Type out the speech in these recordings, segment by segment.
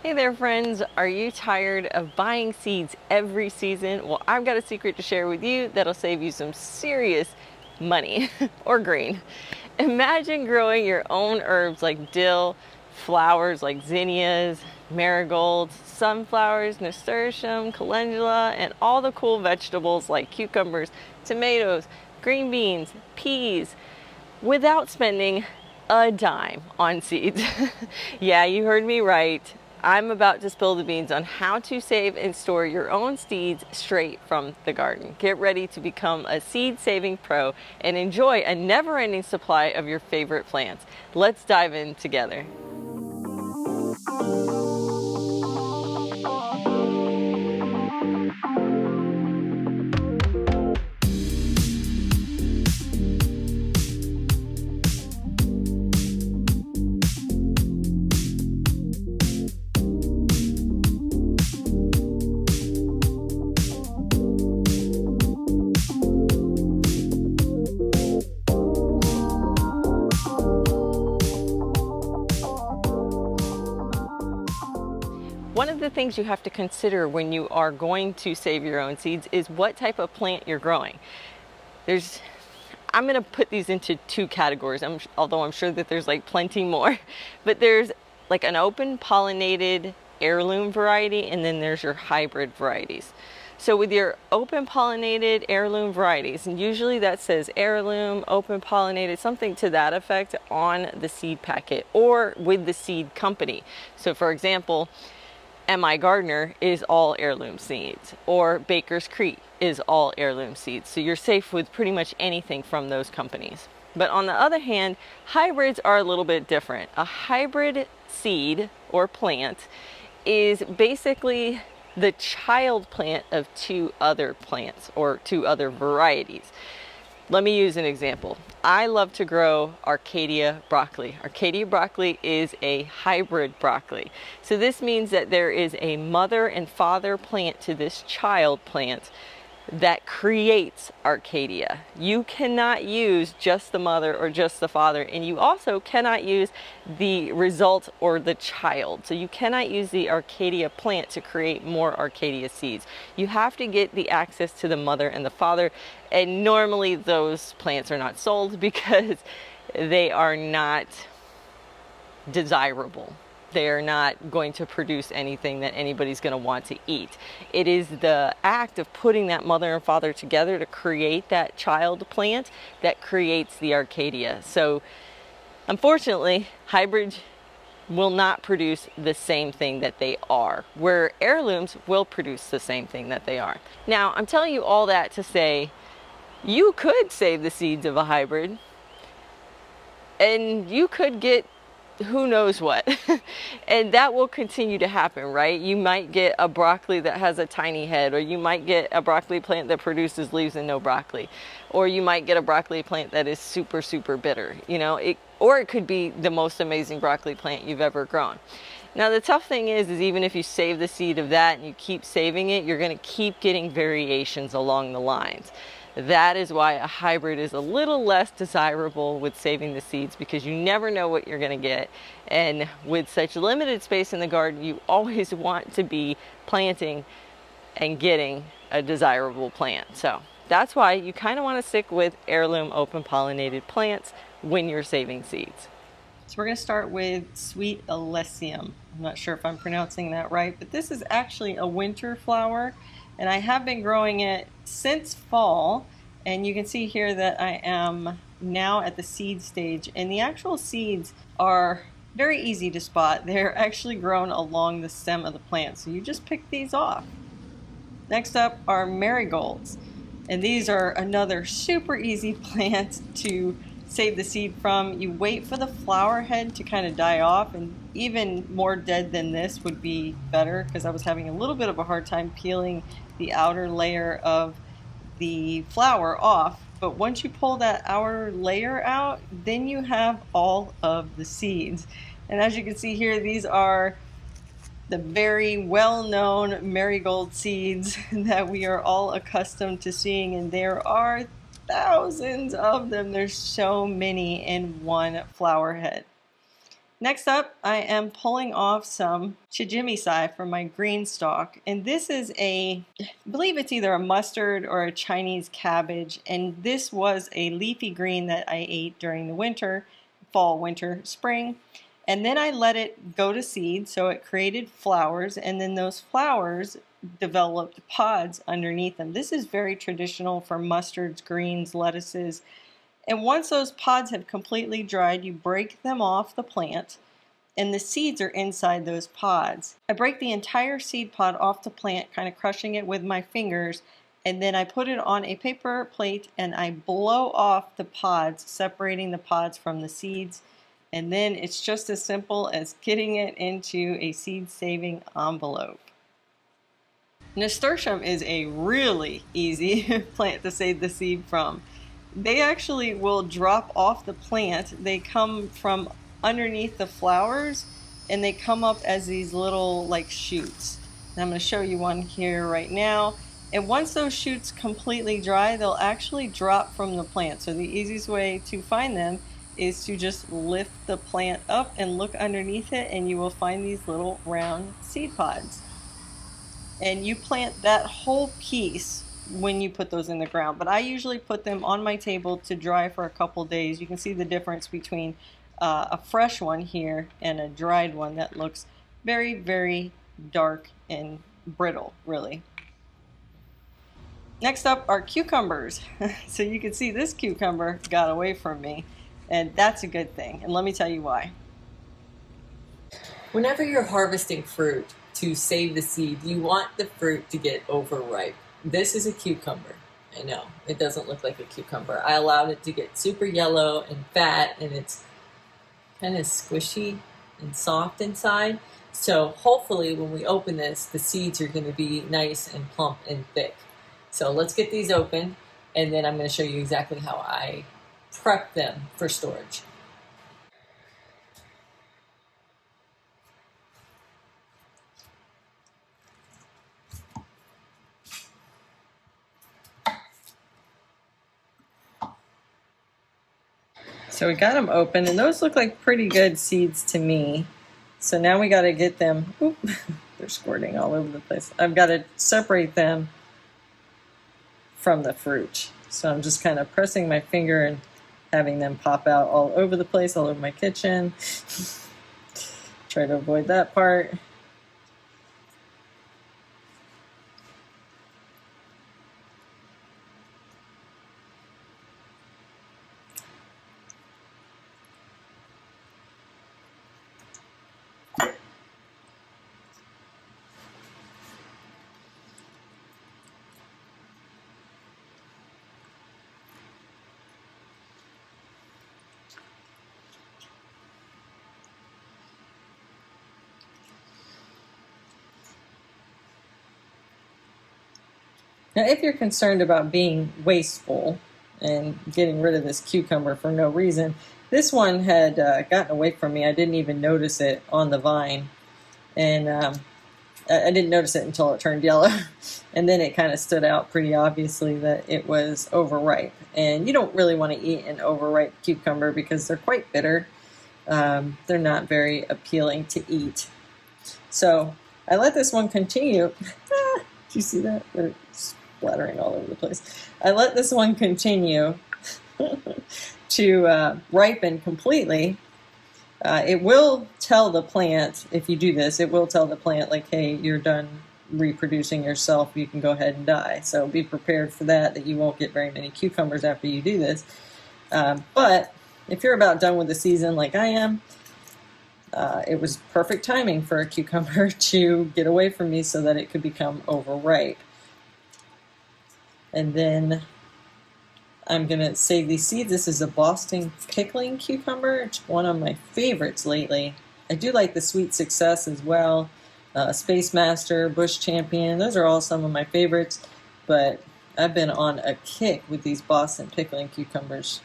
Hey there, friends. Are you tired of buying seeds every season? Well, I've got a secret to share with you that'll save you some serious money or green. Imagine growing your own herbs like dill, flowers like zinnias, marigolds, sunflowers, nasturtium, calendula, and all the cool vegetables like cucumbers, tomatoes, green beans, peas, without spending a dime on seeds. Yeah, you heard me right. I'm about to spill the beans on how to save and store your own seeds straight from the garden. Get ready to become a seed saving pro and enjoy a never-ending supply of your favorite plants. Let's dive in together. One of the things you have to consider when you are going to save your own seeds is what type of plant you're growing. I'm going to put these into two categories, although I'm sure that there's like plenty more. But there's like an open pollinated heirloom variety, and then there's your hybrid varieties. So with your open pollinated heirloom varieties, and usually that says heirloom, open pollinated, something to that effect on the seed packet or with the seed company. So for example, MI Gardner is all heirloom seeds, or Baker's Creek is all heirloom seeds. So you're safe with pretty much anything from those companies. But on the other hand, hybrids are a little bit different. A hybrid seed or plant is basically the child plant of two other plants or two other varieties. Let me use an example. I love to grow Arcadia broccoli. Arcadia broccoli is a hybrid broccoli. So this means that there is a mother and father plant to this child plant that creates Arcadia. You cannot use just the mother or just the father, and you also cannot use the result or the child. So you cannot use the Arcadia plant to create more Arcadia seeds. You have to get the access to the mother and the father, and normally those plants are not sold because they are not desirable. They are not going to produce anything that anybody's going to want to eat. It is the act of putting that mother and father together to create that child plant that creates the Arcadia. So unfortunately, hybrids will not produce the same thing that they are, where heirlooms will produce the same thing that they are. Now, I'm telling you all that to say you could save the seeds of a hybrid, and you could get who knows what. And that will continue to happen, right? You might get a broccoli that has a tiny head, or you might get a broccoli plant that produces leaves and no broccoli, or you might get a broccoli plant that is super, super bitter, or it could be the most amazing broccoli plant you've ever grown. Now, the tough thing is even if you save the seed of that and you keep saving it, you're going to keep getting variations along the lines. That is why a hybrid is a little less desirable with saving the seeds, because you never know what you're going to get. And with such limited space in the garden, you always want to be planting and getting a desirable plant. So that's why you kind of want to stick with heirloom open pollinated plants when you're saving seeds. So we're going to start with sweet alyssum. I'm not sure if I'm pronouncing that right, but this is actually a winter flower, and I have been growing it since fall. And you can see here that I am now at the seed stage, and the actual seeds are very easy to spot. They're actually grown along the stem of the plant, so you just pick these off. Next up are marigolds, and these are another super easy plant to save the seed from. You wait for the flower head to kind of die off, and even more dead than this would be better, because I was having a little bit of a hard time peeling the outer layer of the flower off. But once you pull that outer layer out, then you have all of the seeds. And as you can see here, these are the very well-known marigold seeds that we are all accustomed to seeing, and there are thousands of them. There's so many in one flower head. Next up, I am pulling off some chijimisai from my green stalk, and this is I believe it's either a mustard or a Chinese cabbage, and this was a leafy green that I ate during the winter, fall, winter, spring, and then I let it go to seed, so it created flowers, and then those flowers developed pods underneath them. This is very traditional for mustards, greens, lettuces. And once those pods have completely dried, you break them off the plant, and the seeds are inside those pods. I break the entire seed pod off the plant, kind of crushing it with my fingers, and then I put it on a paper plate and I blow off the pods, separating the pods from the seeds. And then it's just as simple as getting it into a seed-saving envelope. Nasturtium is a really easy plant to save the seed from. They actually will drop off the plant. They come from underneath the flowers and they come up as these little like shoots. And I'm going to show you one here right now. And once those shoots completely dry, they'll actually drop from the plant. So the easiest way to find them is to just lift the plant up and look underneath it, and you will find these little round seed pods. And you plant that whole piece when you put those in the ground, but I usually put them on my table to dry for a couple days. You can see the difference between a fresh one here and a dried one that looks very, very dark and brittle, really. Next up are cucumbers. So you can see this cucumber got away from me, and that's a good thing, and let me tell you why. Whenever you're harvesting fruit to save the seed, you want the fruit to get overripe. This is a cucumber. I know, it doesn't look like a cucumber. I allowed it to get super yellow and fat, and it's kind of squishy and soft inside. So hopefully when we open this, the seeds are going to be nice and plump and thick. So let's get these open, and then I'm going to show you exactly how I prep them for storage. So we got them open, and those look like pretty good seeds to me. So now we got to get them, oop, they're squirting all over the place. I've got to separate them from the fruit. So I'm just kind of pressing my finger and having them pop out all over the place, all over my kitchen. Try to avoid that part. Now, if you're concerned about being wasteful and getting rid of this cucumber for no reason, this one had gotten away from me. I didn't even notice it on the vine, and I didn't notice it until it turned yellow, and then it kind of stood out pretty obviously that it was overripe. And you don't really want to eat an overripe cucumber because they're quite bitter. They're not very appealing to eat. So I let this one continue. Did you see that? They're splattering all over the place. I let this one continue to ripen completely. It will tell the plant, if you do this, it will tell the plant like, hey, you're done reproducing yourself, you can go ahead and die. So be prepared for that you won't get very many cucumbers after you do this. But if you're about done with the season like I am, it was perfect timing for a cucumber to get away from me so that it could become overripe. And then I'm going to save these seeds. This is a Boston pickling cucumber. It's one of my favorites lately. I do like the Sweet Success as well. Space Master, Bush Champion. Those are all some of my favorites. But I've been on a kick with these Boston pickling cucumbers.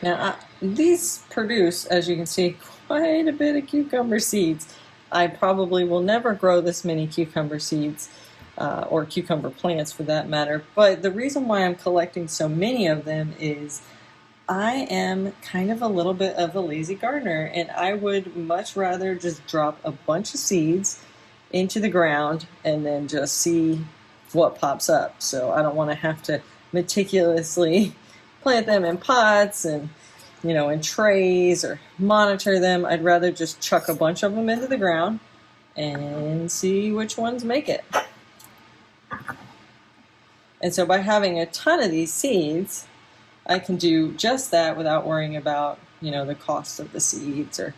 Now, these produce, as you can see, quite a bit of cucumber seeds. I probably will never grow this many cucumber seeds. Or cucumber plants for that matter. But the reason why I'm collecting so many of them is I am kind of a little bit of a lazy gardener, and I would much rather just drop a bunch of seeds into the ground and then just see what pops up. So I don't want to have to meticulously plant them in pots and, you know, in trays or monitor them. I'd rather just chuck a bunch of them into the ground and see which ones make it. And so by having a ton of these seeds, I can do just that without worrying about, you know, the cost of the seeds or.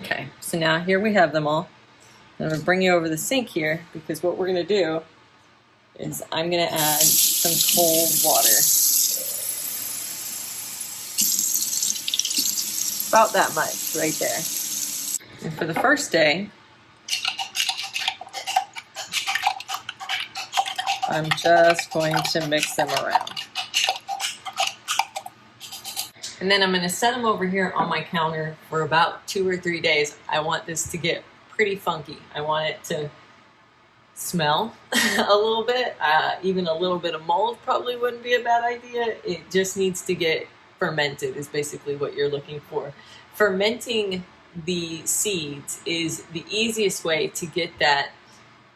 Okay, so now here we have them all. I'm going to bring you over the sink here because what we're going to do is I'm going to add some cold water. About that much right there. And for the first day, I'm just going to mix them around. And then I'm going to set them over here on my counter for about 2 or 3 days. I want this to get pretty funky. I want it to smell a little bit. Even a little bit of mold probably wouldn't be a bad idea. It just needs to get fermented is basically what you're looking for. Fermenting the seeds is the easiest way to get that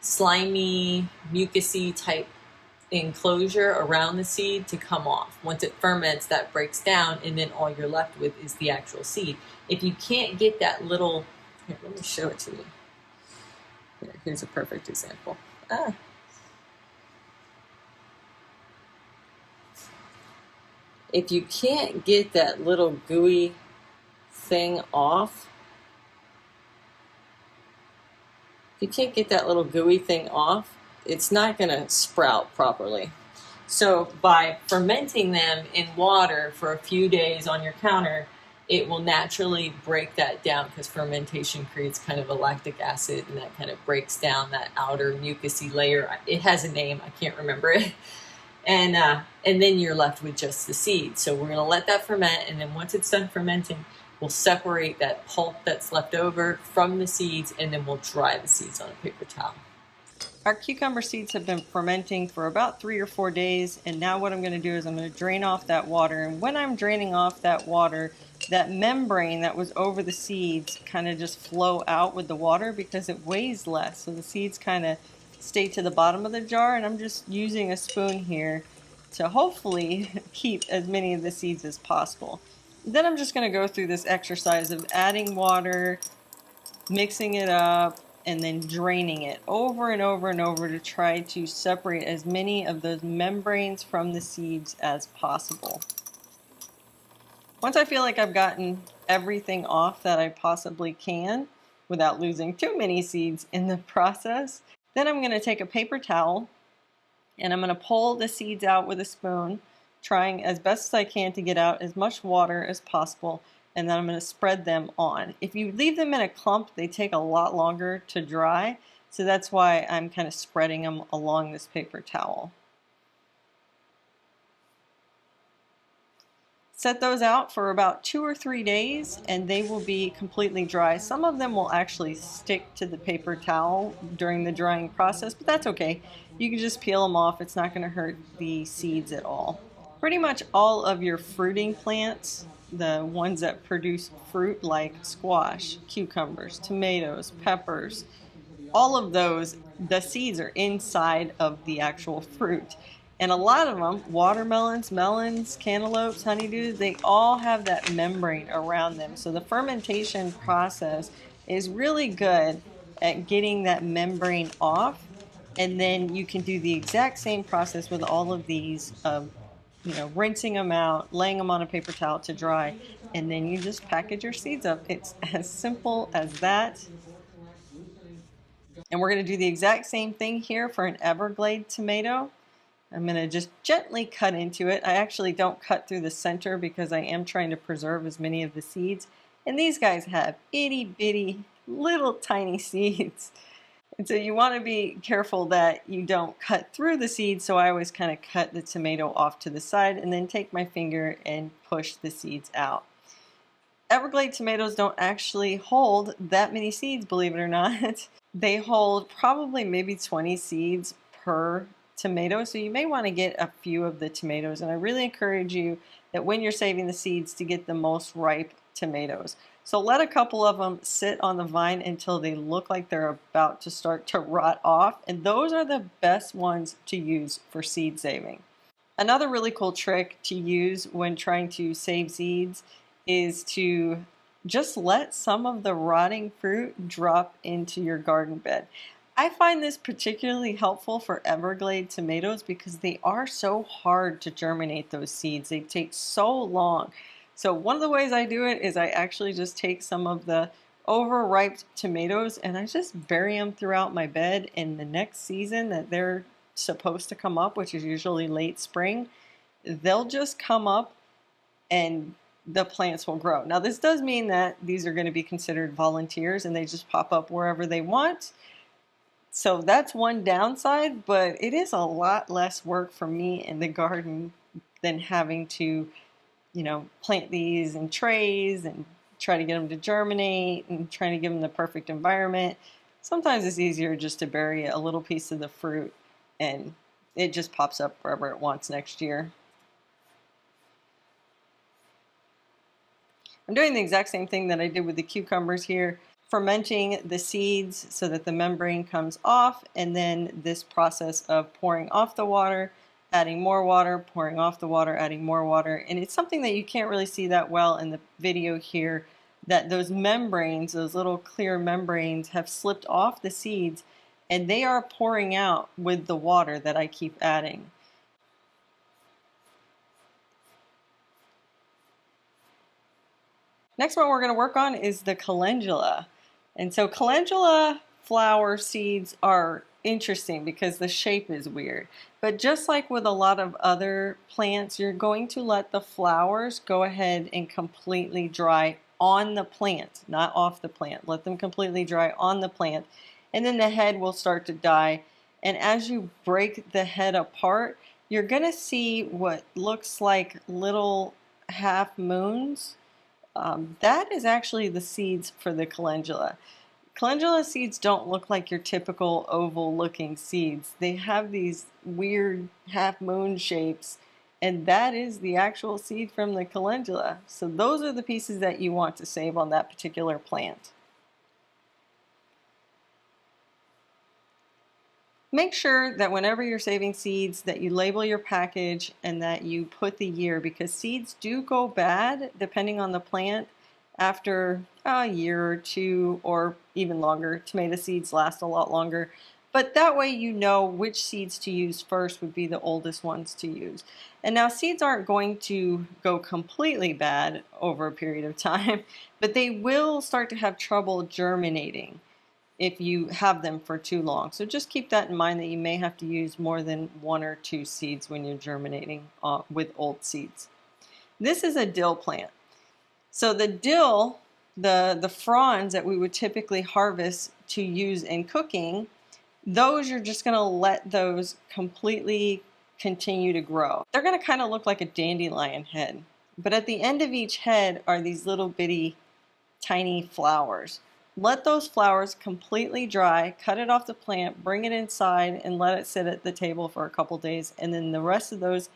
slimy, mucusy type enclosure around the seed to come off. Once it ferments, that breaks down, and then all you're left with is the actual seed. If you can't get that little, here, let me show it to you. Here's a perfect example. If you can't get that little gooey thing off, it's not going to sprout properly. So by fermenting them in water for a few days on your counter, it will naturally break that down because fermentation creates kind of a lactic acid, and that kind of breaks down that outer mucousy layer. It has a name, I can't remember it. And then you're left with just the seeds. So we're going to let that ferment, and then once it's done fermenting, we'll separate that pulp that's left over from the seeds, and then we'll dry the seeds on a paper towel. Our cucumber seeds have been fermenting for about 3 or 4 days, and now what I'm going to do is I'm going to drain off that water. And when I'm draining off that water, that membrane that was over the seeds kind of just flow out with the water because it weighs less. So the seeds kind of stay to the bottom of the jar, and I'm just using a spoon here to hopefully keep as many of the seeds as possible. Then I'm just going to go through this exercise of adding water, mixing it up, and then draining it over and over and over to try to separate as many of those membranes from the seeds as possible. Once I feel like I've gotten everything off that I possibly can without losing too many seeds in the process, then I'm going to take a paper towel and I'm going to pull the seeds out with a spoon, trying as best as I can to get out as much water as possible, and then I'm going to spread them on. If you leave them in a clump, they take a lot longer to dry, so that's why I'm kind of spreading them along this paper towel. Set those out for about 2 or 3 days and they will be completely dry. Some of them will actually stick to the paper towel during the drying process, but that's okay. You can just peel them off. It's not going to hurt the seeds at all. Pretty much all of your fruiting plants, the ones that produce fruit like squash, cucumbers, tomatoes, peppers, all of those, the seeds are inside of the actual fruit. And a lot of them, watermelons, melons, cantaloupes, honeydews, they all have that membrane around them. So the fermentation process is really good at getting that membrane off. And then you can do the exact same process with all of these of, rinsing them out, laying them on a paper towel to dry, and then you just package your seeds up. It's as simple as that. And we're going to do the exact same thing here for an Everglade tomato. I'm going to just gently cut into it. I actually don't cut through the center because I am trying to preserve as many of the seeds. And these guys have itty bitty little tiny seeds. And so you want to be careful that you don't cut through the seeds. So I always kind of cut the tomato off to the side and then take my finger and push the seeds out. Everglade tomatoes don't actually hold that many seeds, believe it or not. They hold probably maybe 20 seeds per tomato, so you may want to get a few of the tomatoes, and I really encourage you that when you're saving the seeds to get the most ripe tomatoes. So let a couple of them sit on the vine until they look like they're about to start to rot off, and those are the best ones to use for seed saving. Another really cool trick to use when trying to save seeds is to just let some of the rotting fruit drop into your garden bed. I find this particularly helpful for Everglade tomatoes because they are so hard to germinate those seeds. They take so long. So one of the ways I do it is I actually just take some of the overripe tomatoes and I just bury them throughout my bed, and the next season that they're supposed to come up, which is usually late spring, they'll just come up and the plants will grow. Now this does mean that these are going to be considered volunteers and they just pop up wherever they want. So that's one downside, but it is a lot less work for me in the garden than having to, plant these in trays and try to get them to germinate and trying to give them the perfect environment. Sometimes it's easier just to bury a little piece of the fruit and it just pops up wherever it wants next year. I'm doing the exact same thing that I did with the cucumbers here, fermenting the seeds so that the membrane comes off, and then this process of pouring off the water, adding more water, pouring off the water, adding more water. And it's something that you can't really see that well in the video here, that those membranes, those little clear membranes, have slipped off the seeds and they are pouring out with the water that I keep adding. Next one we're going to work on is the calendula. And so calendula flower seeds are interesting because the shape is weird. But just like with a lot of other plants, you're going to let the flowers go ahead and completely dry on the plant, not off the plant. Let them completely dry on the plant. And then the head will start to die. And as you break the head apart, you're going to see what looks like little half moons. That is actually the seeds for the calendula. Calendula seeds don't look like your typical oval looking seeds. They have these weird half moon shapes, and that is the actual seed from the calendula. So those are the pieces that you want to save on that particular plant. Make sure that whenever you're saving seeds that you label your package and that you put the year, because seeds do go bad depending on the plant after a year or two or even longer. Tomato seeds last a lot longer, but that way you know which seeds to use first would be the oldest ones to use. And now seeds aren't going to go completely bad over a period of time, but they will start to have trouble germinating if you have them for too long. So just keep that in mind, that you may have to use more than one or two seeds when you're germinating with old seeds. This is a dill plant. So the dill, the fronds that we would typically harvest to use in cooking, those you're just going to let those completely continue to grow. They're going to kind of look like a dandelion head, but at the end of each head are these little bitty tiny flowers. Let those flowers completely dry, cut it off the plant, bring it inside and let it sit at the table for a couple days, and then the rest of those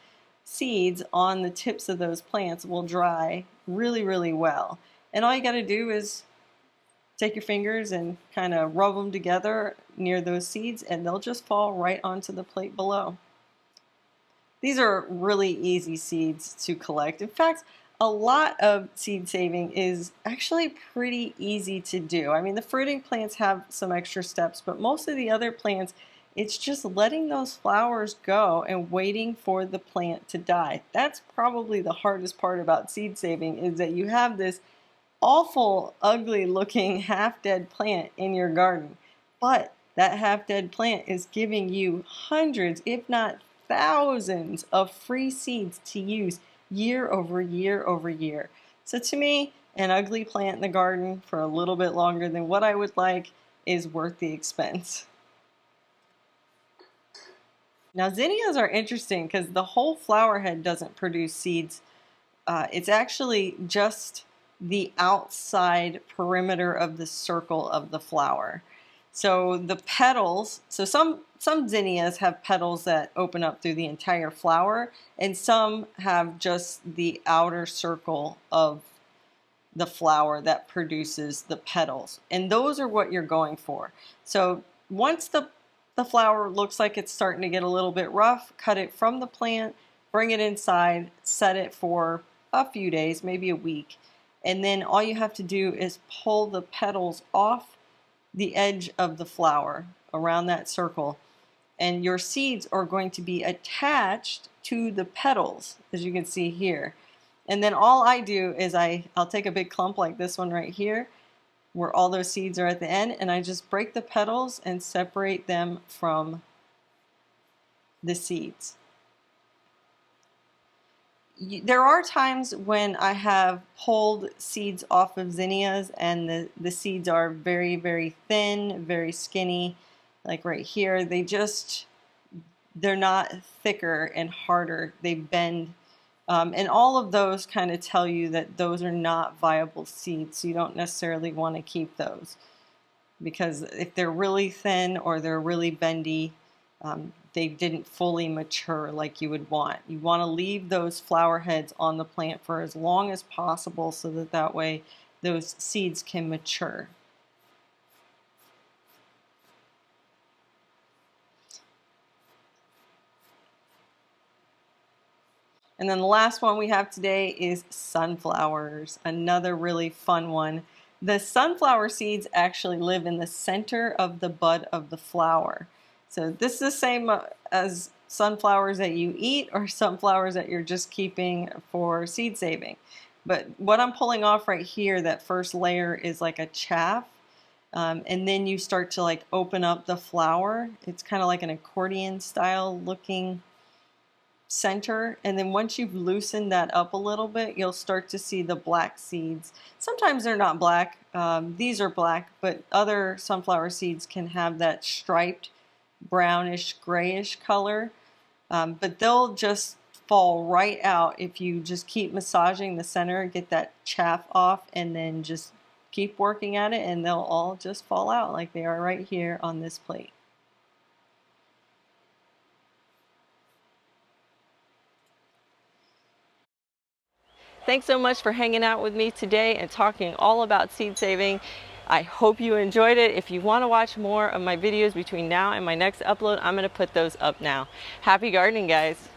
seeds on the tips of those plants will dry really, really well. And all you got to do is take your fingers and kind of rub them together near those seeds and they'll just fall right onto the plate below. These are really easy seeds to collect. In fact, a lot of seed saving is actually pretty easy to do. I mean, the fruiting plants have some extra steps, but most of the other plants, it's just letting those flowers go and waiting for the plant to die. That's probably the hardest part about seed saving, is that you have this awful, ugly looking half-dead plant in your garden, but that half-dead plant is giving you hundreds, if not thousands, of free seeds to use year over year over year. So to me, an ugly plant in the garden for a little bit longer than what I would like is worth the expense. Now zinnias are interesting because the whole flower head doesn't produce seeds. It's actually just the outside perimeter of the circle of the flower. So the petals, so some zinnias have petals that open up through the entire flower, and some have just the outer circle of the flower that produces the petals. And those are what you're going for. So once the flower looks like it's starting to get a little bit rough, cut it from the plant, bring it inside, set it for a few days, maybe a week. And then all you have to do is pull the petals off the edge of the flower around that circle, and your seeds are going to be attached to the petals, as you can see here. And then all I do is I'll take a big clump like this one right here, where all those seeds are at the end, and I just break the petals and separate them from the seeds. There are times when I have pulled seeds off of zinnias and the seeds are very, very thin, very skinny, like right here. They're not thicker and harder. They bend. And all of those kind of tell you that those are not viable seeds. So you don't necessarily want to keep those, because if they're really thin or they're really bendy, they didn't fully mature like you would want. You want to leave those flower heads on the plant for as long as possible so that way those seeds can mature. And then the last one we have today is sunflowers, another really fun one. The sunflower seeds actually live in the center of the bud of the flower. So this is the same as sunflowers that you eat or sunflowers that you're just keeping for seed saving. But what I'm pulling off right here, that first layer, is like a chaff. And then you start to like open up the flower. It's kind of like an accordion style looking center, and then once you've loosened that up a little bit, you'll start to see the black seeds. Sometimes they're not black. These are black, but other sunflower seeds can have that striped brownish grayish color, but they'll just fall right out if you just keep massaging the center, get that chaff off, and then just keep working at it, and they'll all just fall out like they are right here on this plate. Thanks so much for hanging out with me today and talking all about seed saving. I hope you enjoyed it. If you want to watch more of my videos between now and my next upload, I'm going to put those up now. Happy gardening, guys.